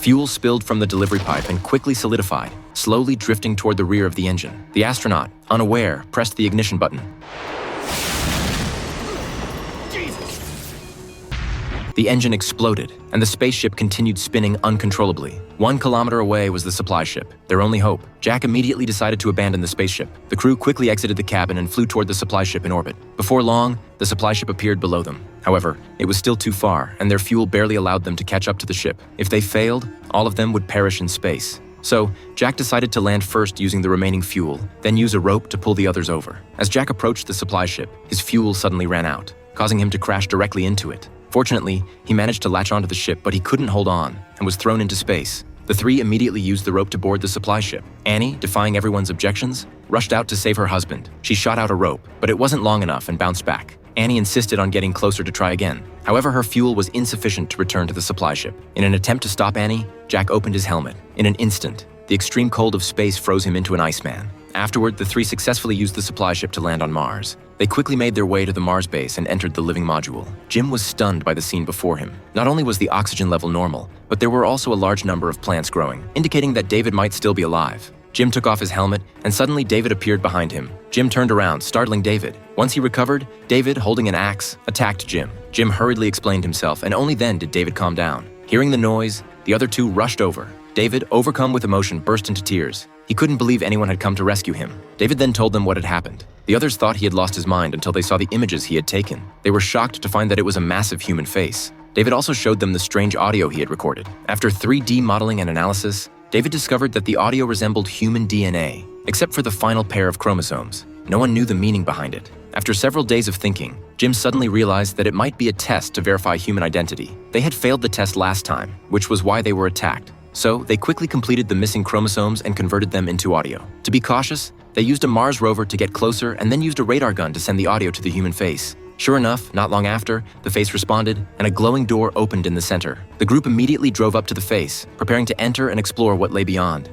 Fuel spilled from the delivery pipe and quickly solidified, slowly drifting toward the rear of the engine. The astronaut, unaware, pressed the ignition button. The engine exploded, and the spaceship continued spinning uncontrollably. 1 kilometer away was the supply ship, their only hope. Jack immediately decided to abandon the spaceship. The crew quickly exited the cabin and flew toward the supply ship in orbit. Before long, the supply ship appeared below them. However, it was still too far, and their fuel barely allowed them to catch up to the ship. If they failed, all of them would perish in space. So, Jack decided to land first using the remaining fuel, then use a rope to pull the others over. As Jack approached the supply ship, his fuel suddenly ran out, causing him to crash directly into it. Fortunately, he managed to latch onto the ship, but he couldn't hold on and was thrown into space. The three immediately used the rope to board the supply ship. Annie, defying everyone's objections, rushed out to save her husband. She shot out a rope, but it wasn't long enough and bounced back. Annie insisted on getting closer to try again. However, her fuel was insufficient to return to the supply ship. In an attempt to stop Annie, Jack opened his helmet. In an instant, the extreme cold of space froze him into an Iceman. Afterward, the three successfully used the supply ship to land on Mars. They quickly made their way to the Mars base and entered the living module. Jim was stunned by the scene before him. Not only was the oxygen level normal, but there were also a large number of plants growing, indicating that David might still be alive. Jim took off his helmet, and suddenly David appeared behind him. Jim turned around, startling David. Once he recovered, David, holding an axe, attacked Jim. Jim hurriedly explained himself, and only then did David calm down. Hearing the noise, the other two rushed over. David, overcome with emotion, burst into tears. He couldn't believe anyone had come to rescue him. David then told them what had happened. The others thought he had lost his mind until they saw the images he had taken. They were shocked to find that it was a massive human face. David also showed them the strange audio he had recorded. After 3D modeling and analysis, David discovered that the audio resembled human DNA, except for the final pair of chromosomes. No one knew the meaning behind it. After several days of thinking, Jim suddenly realized that it might be a test to verify human identity. They had failed the test last time, which was why they were attacked. So, they quickly completed the missing chromosomes and converted them into audio. To be cautious, they used a Mars rover to get closer and then used a radar gun to send the audio to the human face. Sure enough, not long after, the face responded, and a glowing door opened in the center. The group immediately drove up to the face, preparing to enter and explore what lay beyond.